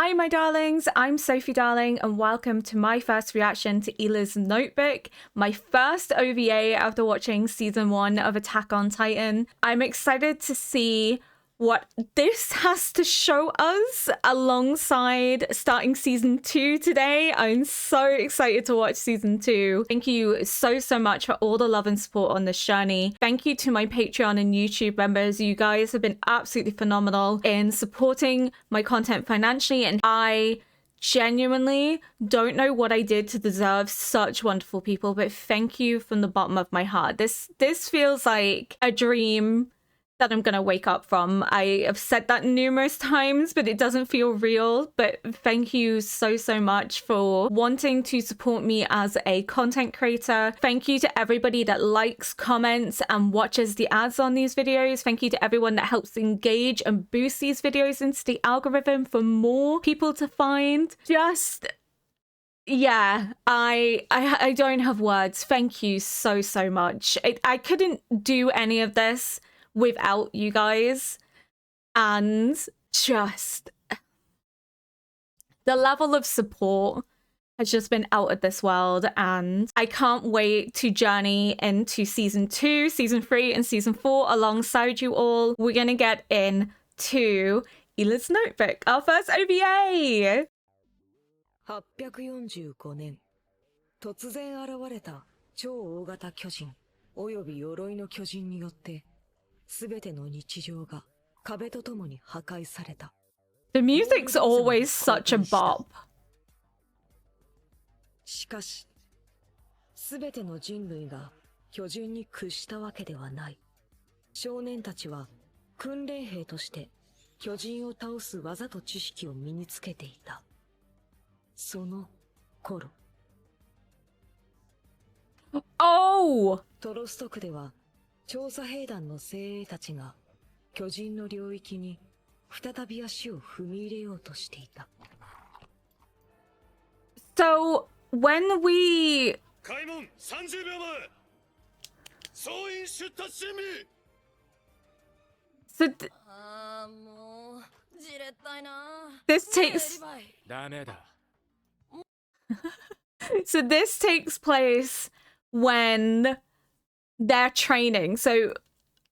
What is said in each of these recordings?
Hi my darlings, I'm Sophie Darling and welcome to my first reaction to Ilse's Notebook, my first OVA after watching season 1 of Attack on Titan. I'm excited to see what this has to show us alongside starting season 2 today. I'm so excited to watch season 2. Thank you so much for all the love and support on this journey. Thank you to my Patreon and YouTube members. You guys have been absolutely phenomenal in supporting my content financially, and I genuinely don't know what I did to deserve such wonderful people, but thank you from the bottom of my heart. This feels like a dream that I'm gonna wake up from. I have said that numerous times, but it doesn't feel real. But thank you so much for wanting to support me as a content creator. Thank you to everybody that likes, comments, and watches the ads on these videos. Thank you to everyone that helps engage and boost these videos into the algorithm for more people to find. Just yeah, I don't have words. Thank you so much. I couldn't do any of this without you guys, and just the level of support has just been out of this world, and I can't wait to journey into season 2, season 3, and season 4 alongside you all. We're gonna get into Ilse's Notebook, our first OVA. 845年、突然現れた超大型巨人および鎧の巨人によってすべての日常が壁とともに破壊された。The music's always such a bop. しかし、すべての人類が巨人に屈したわけではない。少年たちは訓練兵として巨人を倒す技と知識を身につけていた。その頃。Oh! トロスト区では調査兵団の精鋭たちが巨人の領域に再び足を踏み入れようとしていた。So when we 開門30秒前。総員出立準備。soもうじれったいな。this takes ダメだ。so this takes place when they're training. So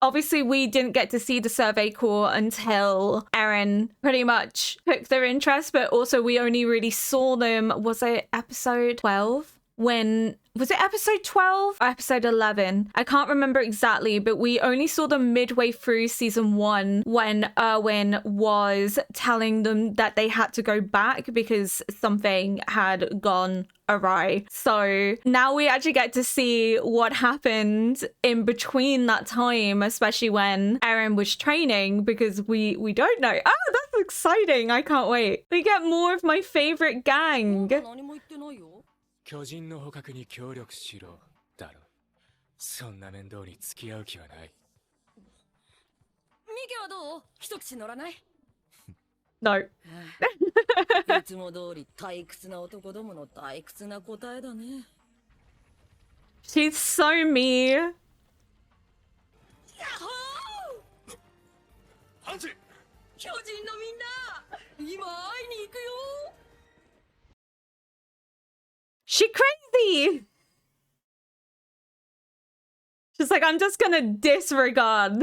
obviously we didn't get to see the Survey Corps until Erwin pretty much took their interest, but also we only really saw them, was it episode 12? Was it episode 12 or episode 11? I can't remember exactly, but we only saw them midway through season 1 when Erwin was telling them that they had to go back because something had gone awry. So now we actually get to see what happened in between that time, especially when Erwin was training, because we don't know. Oh, that's exciting. I can't wait. We get more of my favorite gang. 巨人の捕獲に協力しろだろ。そんな面倒に付き合う気はない。ミケはどう？一口乗らない？ No. いつも通り退屈な男どもの退屈な答えだね。She's so me. ヤッホー！ハンジ！巨人のみんな、今会いに行くよ。She crazy. She's like, I'm just gonna disregard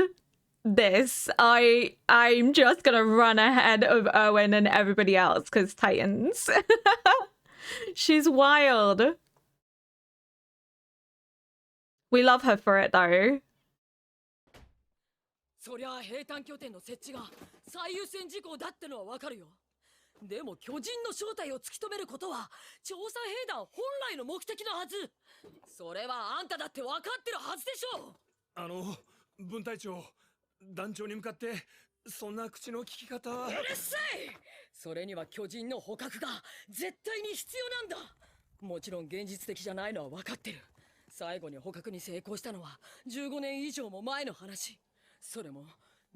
this. I'm just gonna run ahead of Erwin and everybody else because Titans. She's wild. We love her for it though. そりゃ兵站拠点の設置が最優先事項だってのはわかるよ。でも巨人の正体を突き止めることは調査兵団本来の目的のはず。それはあんただって分かってるはずでしょう。分隊長、団長に向かってそんな口の利き方は。うるさい。それには巨人の捕獲が絶対に必要なんだ。もちろん現実的じゃないのは分かってる。最後に捕獲に成功したのは15年以上も前の話。それも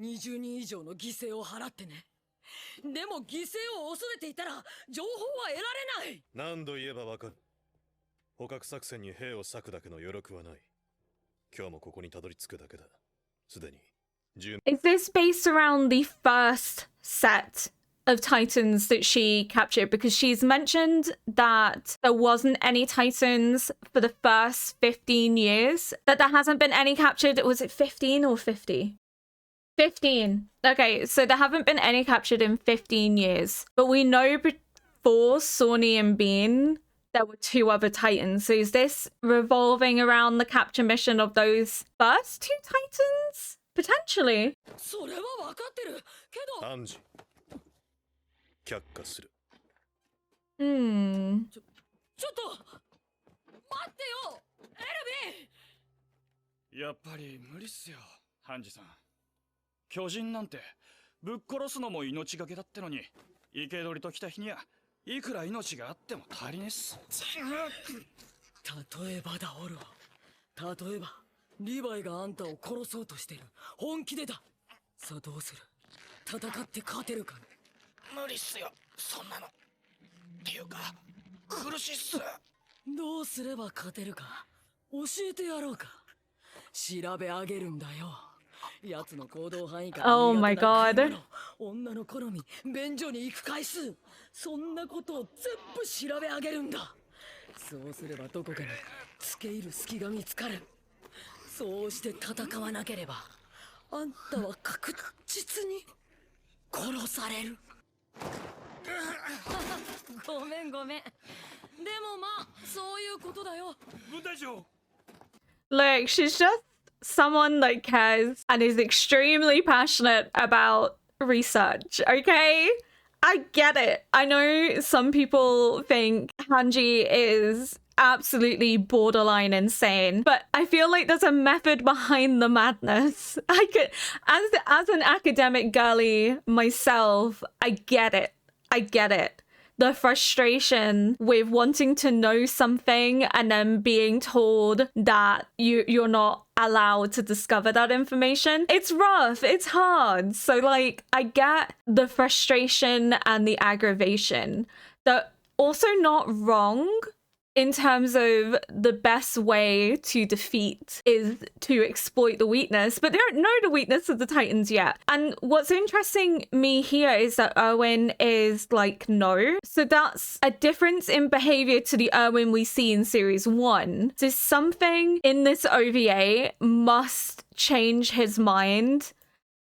20人以上の犠牲を払ってね。でも犠牲を恐れていたら情報は得られない。何度言えばわかる。捕獲作戦に兵を割くだけの余力はない。今日もここにたどり着くだけだ。すでに Is this based around the first set of Titans that she captured, because she's mentioned that there wasn't any Titans for the first 15 years, that there hasn't been any captured. Was it 15 or 50? 15. Okay, so there haven't been any captured in 15 years. But we know before Sawney and Bean, there were 2 other Titans. So is this revolving around the capture mission of those first 2 Titans? Potentially. それは分かってるけどハンジ却下する。ちょっと待ってよエルヴィン。やっぱり無理っすよハンジさん。巨人なんてぶっ殺すのも命がけだってのに、生け捕りと来た日にはいくら命があっても足りねえっす。例えばだオルは、例えばリヴァイがあんたを殺そうとしてる。本気でだ。さあどうする？戦って勝てるか？無理っすよそんなの。っていうか苦しいっす。どうすれば勝てるか教えてやろうか。調べ上げるんだよ。奴の行動範囲から Oh my god. 女の好み、便所に行く回数、そんなことを全部調べ上げるんだ。そうすればどこかに付け入る隙が見つかる。そうして戦わなければあんたは確実に殺される。ごめんごめん。でもまあそういうことだよ。分隊長。 Look, she's just someone that cares and is extremely passionate about research, okay? I get it. I know some people think Hange is absolutely borderline insane, but I feel like there's a method behind the madness. I could, as an academic girly myself, I get it. I get it. The frustration with wanting to know something and then being told that you're not allowed to discover that information. It's rough. It's hard. So like, I get the frustration and the aggravation. They're also not wrong in terms of the best way to defeat is to exploit the weakness, but they don't know the weakness of the Titans yet. And what's interesting me here is that Erwin is like, no. So that's a difference in behavior to the Erwin we see in series 1. So something in this OVA must change his mind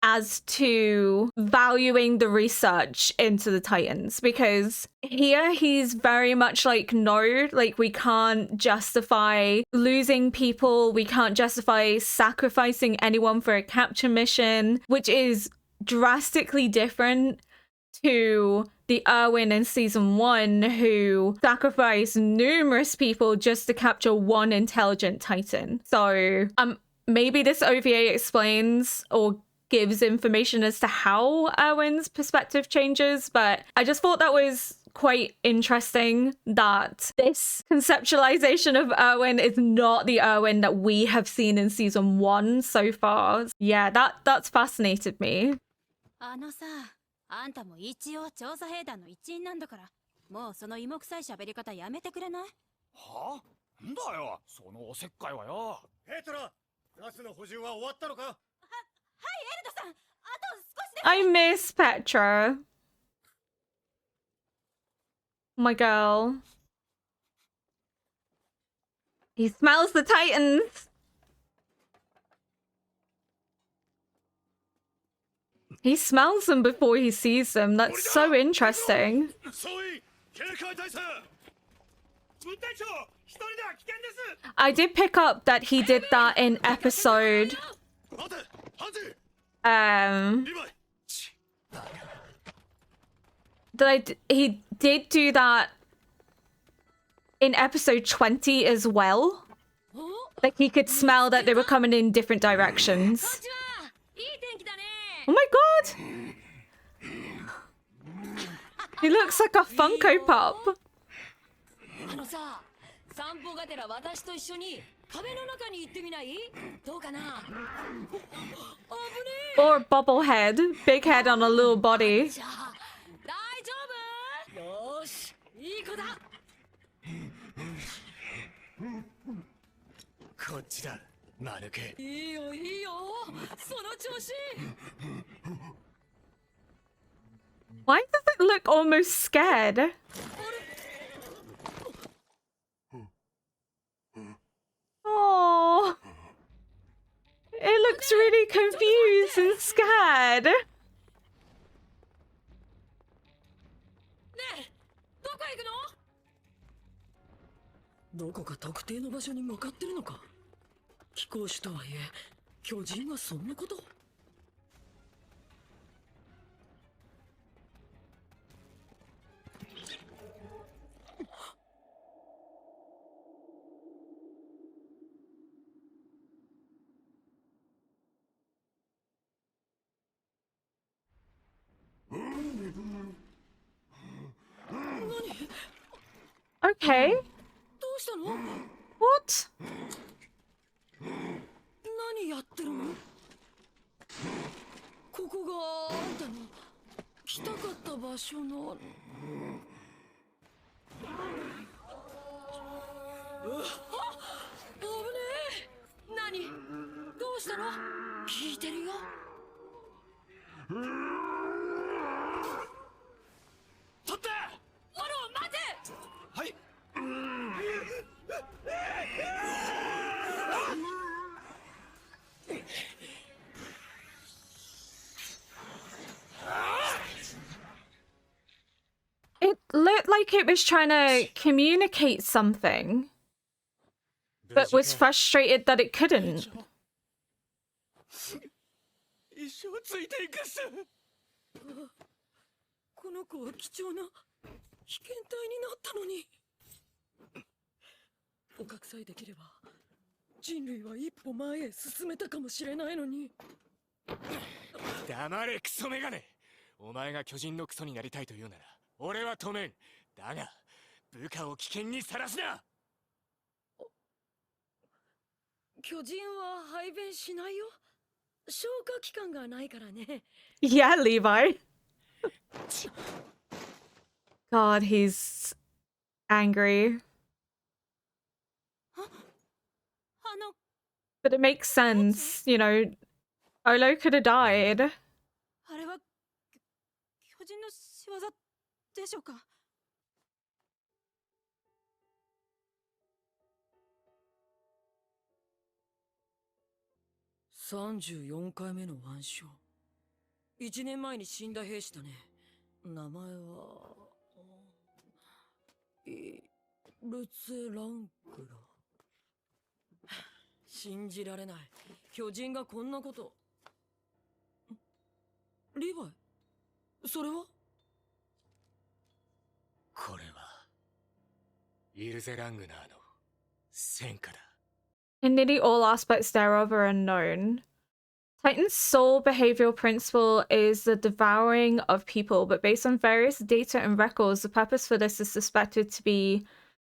as to valuing the research into the Titans, because here he's very much like, no, like we can't justify losing people, we can't justify sacrificing anyone for a capture mission, which is drastically different to the Erwin in season 1 who sacrificed numerous people just to capture one intelligent Titan. So maybe this OVA explains or gives information as to how Erwin's perspective changes, but I just thought that was quite interesting that this conceptualization of Erwin is not the Erwin that we have seen in season 1 so far. Yeah, that's fascinated me. あのさ、あんたも一応調査兵団の一員なんだから、もうその芋臭い喋り方やめてくれない？はあ？んだよそのおせっかいはよ。ペトラ、ガスの補充は終わったのか？ I miss Petra. My girl. He smells the Titans. He smells them before he sees them. That's so interesting. I did pick up that he did that in episode... he did do that in episode 20 as well. Like he could smell that they were coming in different directions. Oh my god! He looks like a Funko Pop. Or a bobblehead. Big head on a little body. よし、いい子だ。こっちだ、マヌケ。いいよいいよ、その調子。Why does it look almost scared? Oh, it looks really confused and scared. ねえ、どこへ行くの？どこか特定の場所に向かってるのか？貴公子とはいえ、巨人はそんなこと？Okay. どうしたの？ What? 何やってるの？ここがあんたの来たかった場所の。うわっ、危ねえ。何？どうしたの？聞いてるよ。取って。オロ、待て。はい。It looked like it was trying to communicate something, but was frustrated that it couldn't. 一生ついていくっす。この子は貴重な被験体になったのに。捕獲さえできれば人類は一歩前へ進めたかもしれないのに。黙れクソメガネ。お前が巨人のクソになりたいと言うなら俺は止めん。だが部下を危険にさらすな。巨人は排便しないよ。消化器官がないからね。Yeah, Levi. God, he's angry. あの But it makes sense, you know. Olo could have died. あれは巨人の仕業でしょうか？34回目の腕章。1年前に死んだ兵士だね。名前はイルツ・ランクラ。信じられない。巨人がこんなこと。リヴァイ、それは？これはイルゼ・ラングナーの戦果だ。In nearly all aspects thereof are unknown. Titan's sole behavioral principle is the devouring of people, but based on various data and records, the purpose for this is suspected to be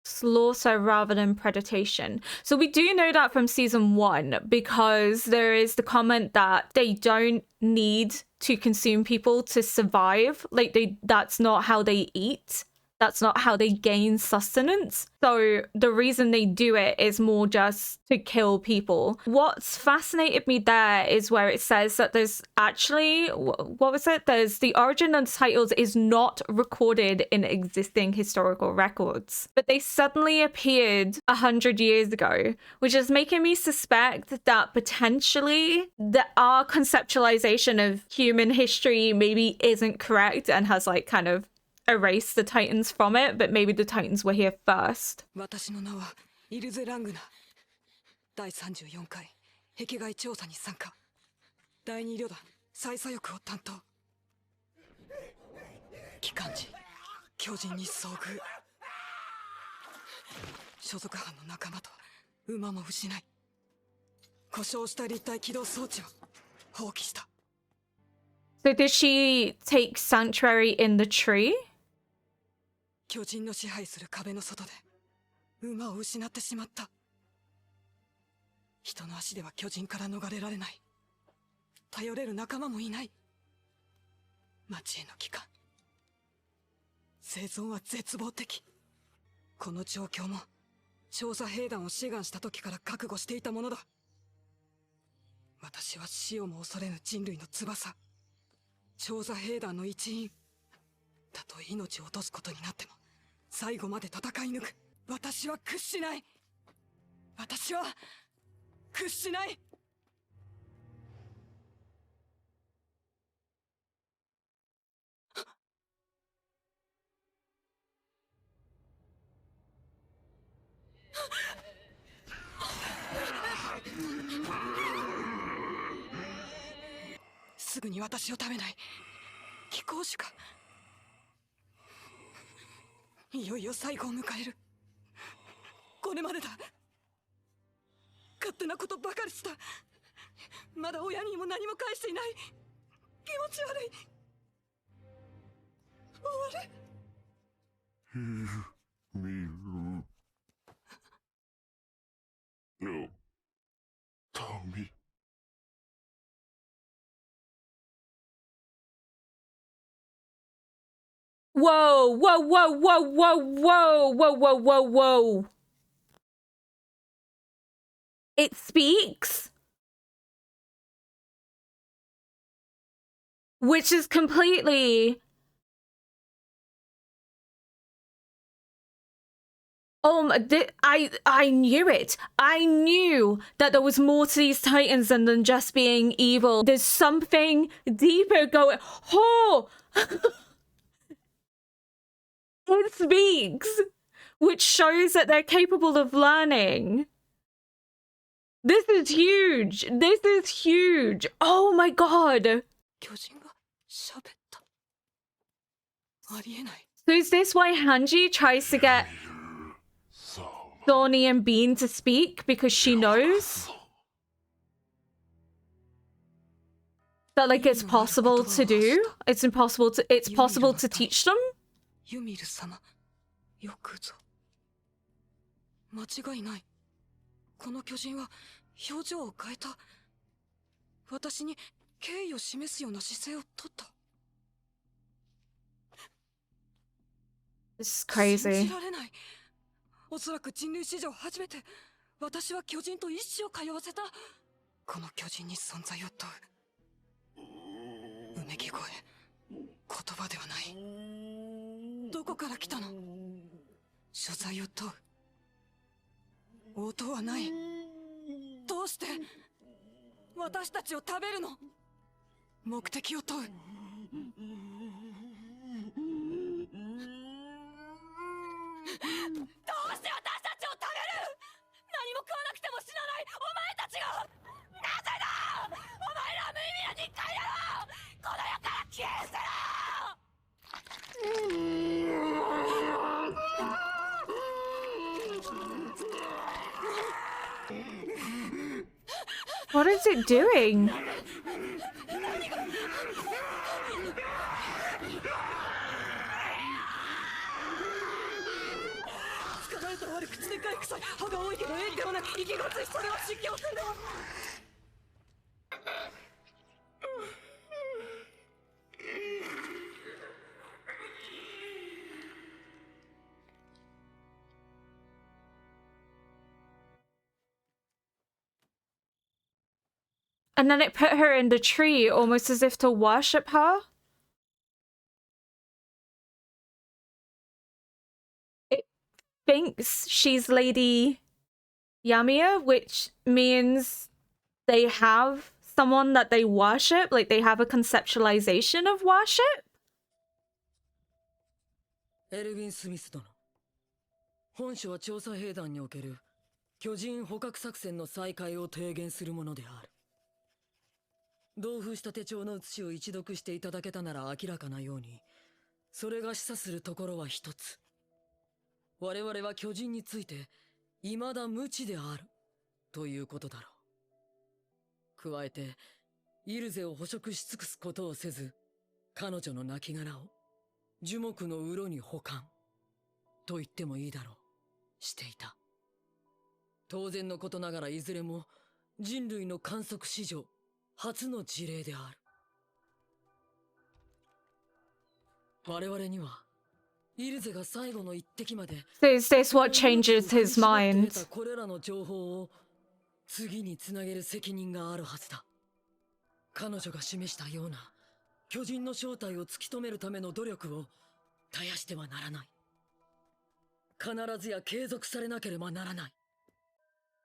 slaughter rather than predation. So we do know that from season 1 because there is the comment that they don't need to consume people to survive. Like that's not how they eat. That's not how they gain sustenance. So the reason they do it is more just to kill people. What's fascinated me there is where it says that there's actually, what was it? There's the origin of the titles is not recorded in existing historical records, but they suddenly appeared 100 years ago, which is making me suspect that potentially our conceptualization of human history maybe isn't correct and has like kind of erase the Titans from it, but maybe the Titans were here first. 私の名はイルゼ・ラングナ。第34回壁外調査に参加。第2旅団再左翼を担当。機関時巨人に遭遇。所属班の仲間と馬も失い、故障した立体起動装置を放棄した。 So did she take sanctuary in the tree? 巨人の支配する壁の外で馬を失ってしまった。人の足では巨人から逃れられない。頼れる仲間もいない。町への帰還。生存は絶望的。この状況も調査兵団を志願した時から覚悟していたものだ。私は死をも恐れぬ人類の翼。調査兵団の一員。たとえ命を落とすことになっても最後まで戦い抜く。私は屈しない。私は屈しない。すぐに私を食べない貴公子か。いよいよ最後を迎える。これまでだ。勝手なことばかりした。まだ親にも何も返していない。気持ち悪い。終わる。見るよ民。Whoa, whoa, whoa, whoa, whoa, whoa, whoa, whoa, whoa, whoa. It speaks? Which is completely... I knew it. I knew that there was more to these titans than just being evil. There's something deeper going... Oh! It speaks, which shows that they're capable of learning. This is huge. This is huge. Oh my god. So is this why Hange tries to get Thorny and Bean to speak? Because she knows that, like, it's possible to do? It's possible to teach them? ユミル様、よくぞ。間違いない。この巨人は表情を変えた。私に敬意を示すような姿勢をとった。This is crazy. 信じられない。おそらく人類史上初めて私は巨人と意志を通わせた。この巨人に存在を問う。うめき声、言葉ではない。どこから来たの？所在を問う。応答はない。どうして私たちを食べるの？目的を問う。どうして私たちを食べる？何も食わなくても死なないお前たちが！なぜだ！お前ら無意味な人間野郎！この世から消え失せろ！ What is it doing? And then it put her in the tree, almost as if to worship her. It thinks she's Lady YMIR, which means they have someone that they worship, like they have a conceptualization of worship. エルヴィン・スミス殿、本書は調査兵団における巨人捕獲作戦の再開を提言するものである。同封した手帳の写しを一読していただけたなら明らかなように、それが示唆するところは一つ。我々は巨人について未だ無知であるということだろう。加えてイルゼを捕食し尽くすことをせず、彼女の亡骸を樹木のうろに保管と言ってもいいだろう、していた。当然のことながらいずれも人類の観測史上初の事例である。我々にはイルゼが最後の一滴まで So is this what changes his mind? これらの情報を次につなげる責任があるはずだ。彼女が示したような巨人の正体を突き止めるための努力を絶やしてはならない。必ずや継続されなければならない。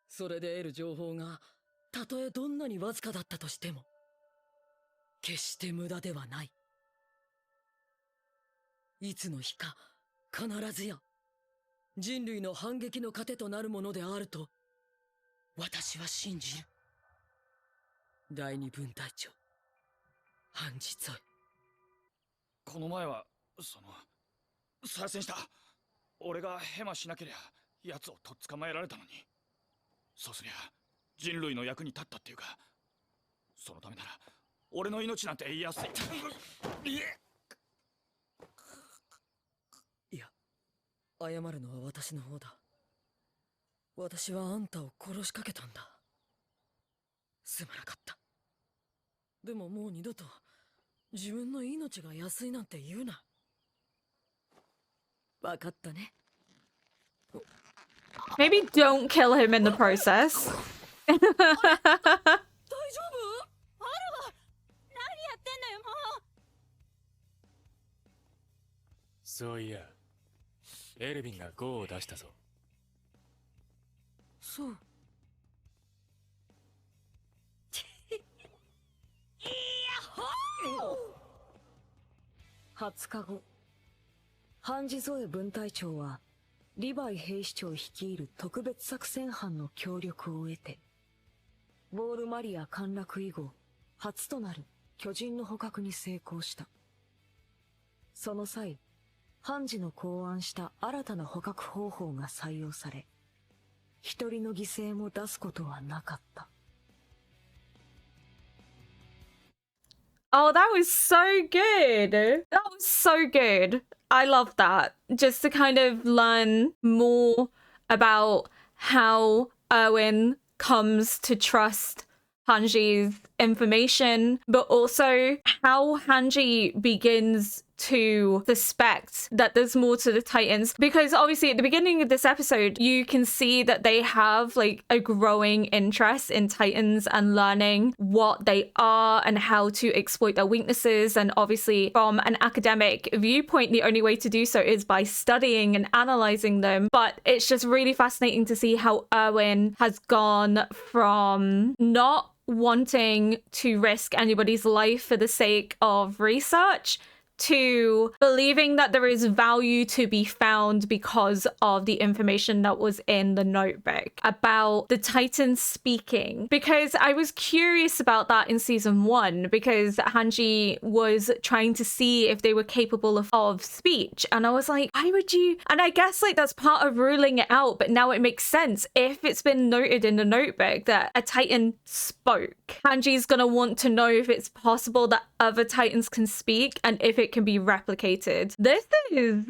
それで得る情報がたとえどんなにわずかだったとしても決して無駄ではない。いつの日か必ずや人類の反撃の糧となるものであると私は信じる。第二分隊長ハンジゾイ。この前は再戦した。俺がヘマしなけりゃ奴をとっ捕まえられたのに。そうすりゃ人類の役に立ったっていうか、そのためなら俺の命なんて安い。いや、謝るのは私の方だ。私はあんたを殺しかけたんだ。すまなかった。でももう二度と自分の命が安いなんて言うな。わかったね。Maybe don't kill him in the process. 大丈夫？何やってんのよもう。そういや、エルヴィンが5を出したぞ。そう。20日後、ハンジゾエ分隊長はリヴァイ兵士長率いる特別作戦班の協力を得て、ウォールマリア陥落以後初となる巨人の捕獲に成功した。その際、ハンジの考案した新たな捕獲方法が採用され、一人の犠牲も出すことはなかった。Oh, that was so good. That was so good. I love that. Just to kind of learn more about how Erwin comes to trust Hange's information, but also how Hange begins to suspect that there's more to the Titans, because obviously at the beginning of this episode you can see that they have like a growing interest in Titans and learning what they are and how to exploit their weaknesses. And obviously from an academic viewpoint, the only way to do so is by studying and analyzing them. But it's just really fascinating to see how Erwin has gone from not wanting to risk anybody's life for the sake of research to believing that there is value to be found because of the information that was in the notebook about the Titans speaking. Because I was curious about that in season 1, because Hange was trying to see if they were capable of speech. And I was like, why would you? And I guess like that's part of ruling it out, but now it makes sense. If it's been noted in the notebook that a Titan spoke, Hange's gonna want to know if it's possible that other Titans can speak and if it can be replicated. This is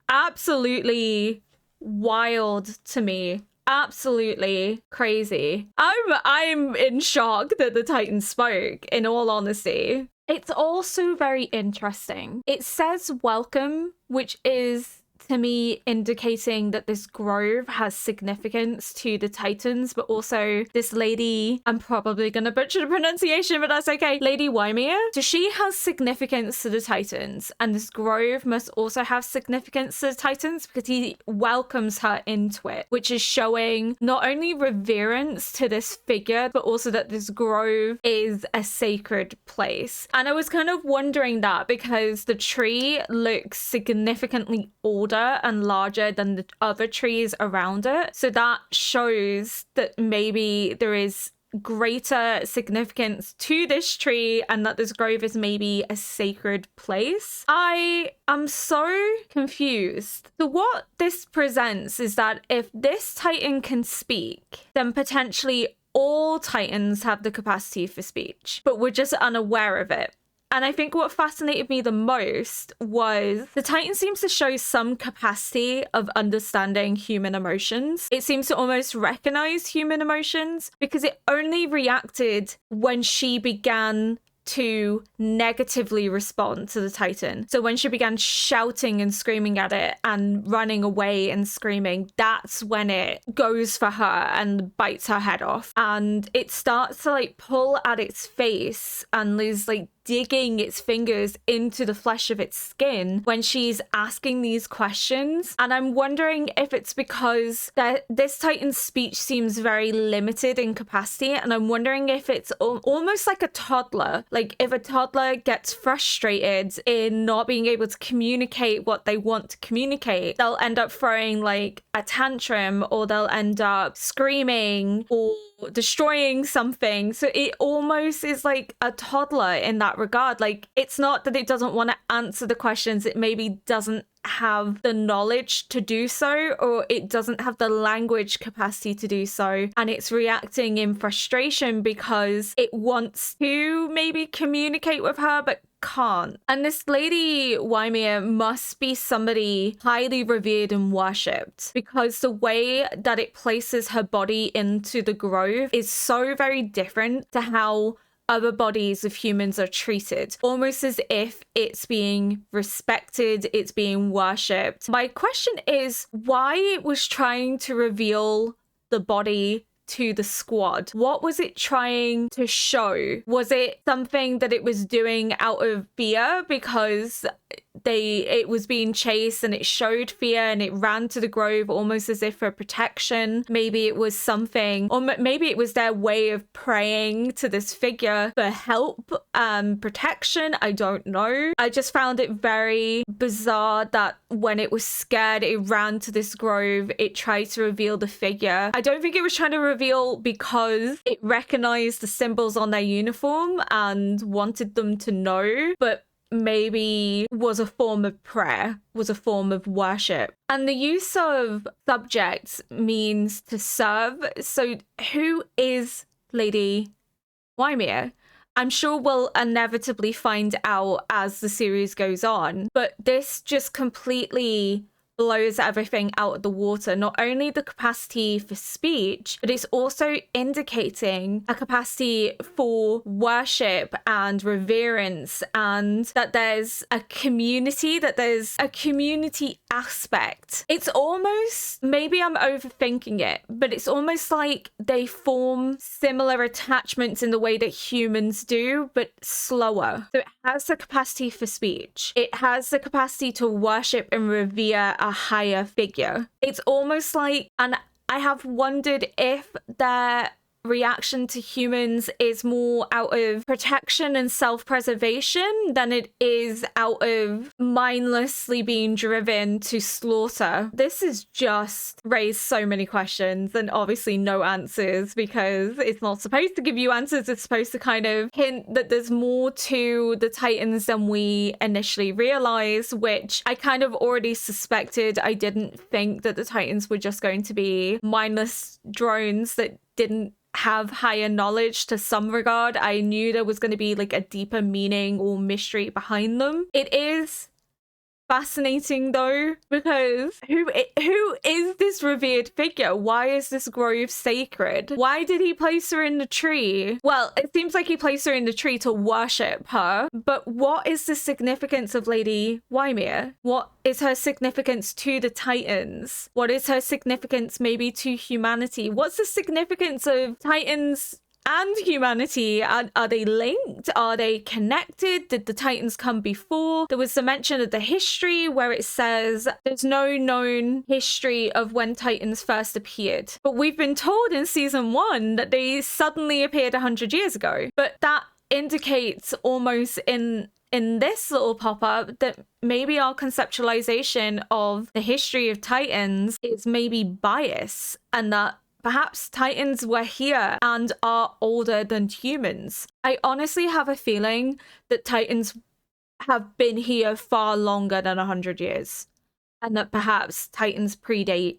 absolutely wild to me. Absolutely crazy. I'm in shock that the Titans spoke, in all honesty. It's also very interesting. It says welcome, which is to me indicating that this grove has significance to the Titans, but also this lady, I'm probably gonna butcher the pronunciation, but that's okay, Lady YMIR. So she has significance to the Titans, and this grove must also have significance to the Titans because he welcomes her into it, which is showing not only reverence to this figure, but also that this grove is a sacred place. And I was kind of wondering that because the tree looks significantly older and larger than the other trees around it. So that shows that maybe there is greater significance to this tree and that this grove is maybe a sacred place. I am so confused. So what this presents is that if this Titan can speak, then potentially all Titans have the capacity for speech, but we're just unaware of it. And I think what fascinated me the most was the Titan seems to show some capacity of understanding human emotions. It seems to almost recognize human emotions because it only reacted when she began to negatively respond to the Titan. So when she began shouting and screaming at it and running away and screaming, that's when it goes for her and bites her head off. And it starts to like pull at its face and is like digging its fingers into the flesh of its skin when she's asking these questions. And I'm wondering if it's because this Titan's speech seems very limited in capacity, and I'm wondering if it's almost like a toddler. Like if a toddler gets frustrated in not being able to communicate what they want to communicate, they'll end up throwing like a tantrum, or they'll end up screaming or destroying something. So it almost is like a toddler in that regard. Like it's not that it doesn't want to answer the questions, it maybe doesn't have the knowledge to do so, or it doesn't have the language capacity to do so, and it's reacting in frustration because it wants to maybe communicate with her but can't. And this lady YMIR must be somebody highly revered and worshipped, because the way that it places her body into the grove is so very different to how other bodies of humans are treated, almost as if it's being respected, it's being worshipped. My question is why it was trying to reveal the body to the squad. What was it trying to show? Was it something that it was doing out of fear because it was being chased and it showed fear and it ran to the grove almost as if for protection? Maybe it was something, or maybe it was their way of praying to this figure for help, protection. I don't know. I just found it very bizarre that when it was scared, it ran to this grove, it tried to reveal the figure. I don't think it was trying to reveal because it recognized the symbols on their uniform and wanted them to know, but maybe was a form of prayer, was a form of worship. And the use of subjects means to serve. So who is Lady YMIR? I'm sure we'll inevitably find out as the series goes on, but this just completely blows everything out of the water. Not only the capacity for speech, but it's also indicating a capacity for worship and reverence, and that there's a community aspect. It's almost, maybe I'm overthinking it, but it's almost like they form similar attachments in the way that humans do, but slower. So it has the capacity for speech. It has the capacity to worship and revere a higher figure. It's almost like, and I have wondered if their reaction to humans is more out of protection and self-preservation than it is out of mindlessly being driven to slaughter. This has just raised so many questions and obviously no answers, because it's not supposed to give you answers. It's supposed to kind of hint that there's more to the Titans than we initially realized, which I kind of already suspected. I didn't think that the Titans were just going to be mindless drones that didn't have higher knowledge to some regard. I knew there was going to be like a deeper meaning or mystery behind them. It is fascinating though, because who is this revered figure? Why is this grove sacred? Why did he place her in the tree? Well, it seems like he placed her in the tree to worship her, but what is the significance of Lady YMIR? What is her significance to the Titans? What is her significance maybe to humanity? What's the significance of Titans and humanity? Are they linked? Are they connected? Did the Titans come before? There was a mention of the history where it says there's no known history of when Titans first appeared. But we've been told in season 1 that they suddenly appeared 100 years ago. But that indicates almost in this little pop-up that maybe our conceptualization of the history of Titans is maybe biased, and that perhaps Titans were here and are older than humans. I honestly have a feeling that Titans have been here far longer than 100 years, and that perhaps Titans predate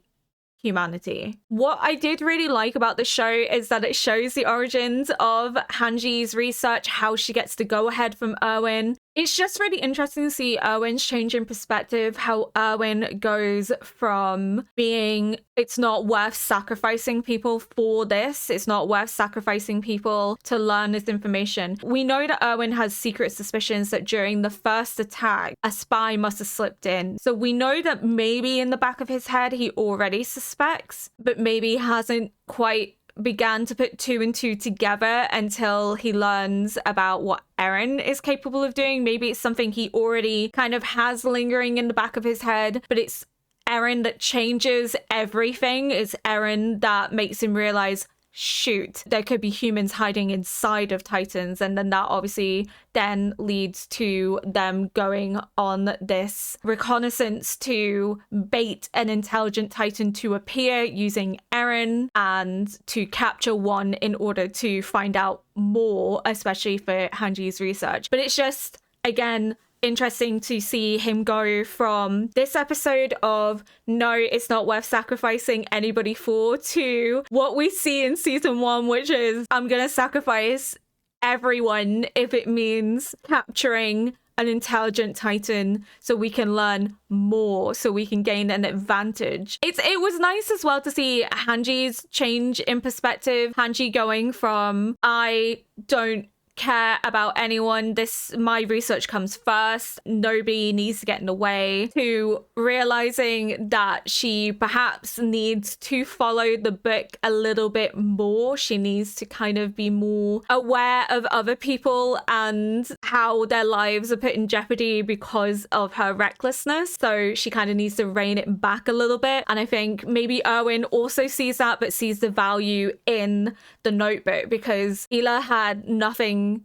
humanity. What I did really like about the show is that it shows the origins of Hange's research, how she gets the go-ahead from Erwin. It's just really interesting to see Erwin's change in perspective, how Erwin goes from being, it's not worth sacrificing people for this, it's not worth sacrificing people to learn this information. We know that Erwin has secret suspicions that during the first attack, a spy must have slipped in. So we know that maybe in the back of his head, he already suspects, but maybe hasn't quite began to put two and two together until he learns about what Erwin is capable of doing. Maybe it's something he already kind of has lingering in the back of his head, but it's Erwin that changes everything. It's Erwin that makes him realize, shoot, there could be humans hiding inside of Titans. And then that obviously then leads to them going on this reconnaissance to bait an intelligent Titan to appear using Erwin and to capture one in order to find out more, especially for Hange's research. But it's just, again, interesting to see him go from this episode of no, it's not worth sacrificing anybody for, to what we see in season 1, which is I'm gonna sacrifice everyone if it means capturing an intelligent Titan so we can learn more, so we can gain an advantage. It was nice as well to see Hange's change in perspective. Hange going from I don't care about anyone, my research comes first, nobody needs to get in the way, to realizing that she perhaps needs to follow the book a little bit more. She needs to kind of be more aware of other people and how their lives are put in jeopardy because of her recklessness. So she kind of needs to rein it back a little bit. And I think maybe Erwin also sees that, but sees the value in the notebook, because Ilse had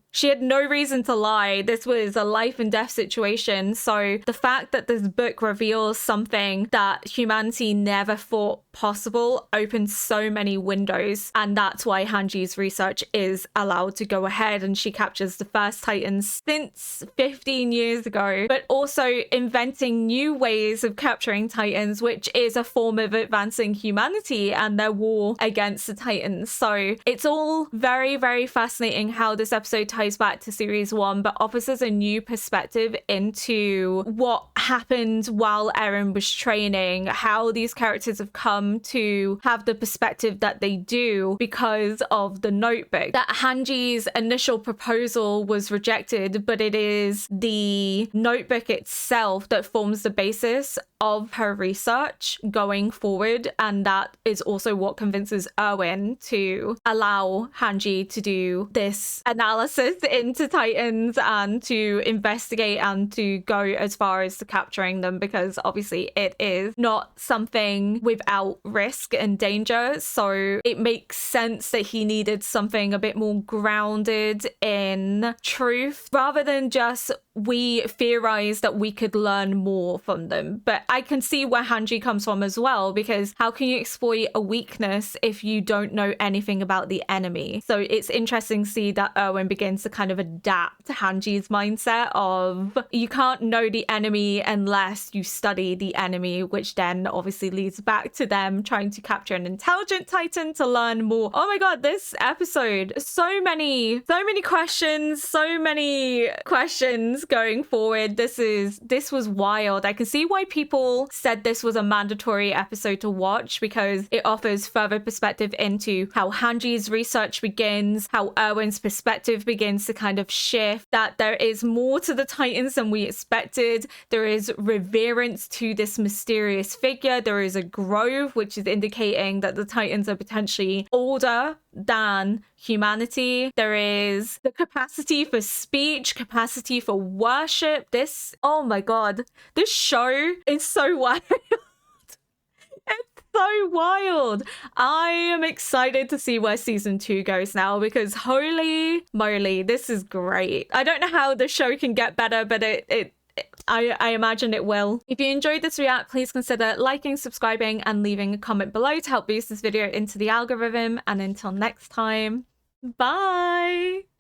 she had no reason to lie. This was a life and death situation. So the fact that this book reveals something that humanity never thought possible opens so many windows. And that's why Hange's research is allowed to go ahead, and she captures the first Titans since 15 years ago, but also inventing new ways of capturing Titans, which is a form of advancing humanity and their war against the Titans. So it's all very, very fascinating how this episode ties back to series 1, but offers us a new perspective into what happened while Erwin was training, how these characters have come to have the perspective that they do because of the notebook. That Hange's initial proposal was rejected, but it is the notebook itself that forms the basis of her research going forward, and that is also what convinces Erwin to allow Hange to do this analysis into Titans and to investigate and to go as far as to capturing them, because obviously it is not something without risk and danger. So it makes sense that he needed something a bit more grounded in truth rather than just we theorize that we could learn more from them. But I can see where Hange comes from as well, because how can you exploit a weakness if you don't know anything about the enemy? So it's interesting to see that Erwin begins to kind of adapt to Hange's mindset of you can't know the enemy unless you study the enemy, which then obviously leads back to them trying to capture an intelligent Titan to learn more. Oh my god, this episode, so many questions going forward. This was wild. I can see why people said this was a mandatory episode to watch, because it offers further perspective into how Hange's research begins, how Erwin's perspective begins to kind of shift, that there is more to the Titans than we expected. There is reverence to this mysterious figure. There is a grove, which is indicating that the Titans are potentially older than humanity. There is the capacity for speech, capacity for worship. Oh my god, this show is so wild. It's so wild. I am excited to see where season 2 goes now, because holy moly, this is great. I don't know how the show can get better, but I imagine it will. If you enjoyed this react, please consider liking, subscribing, and leaving a comment below to help boost this video into the algorithm. And until next time, bye!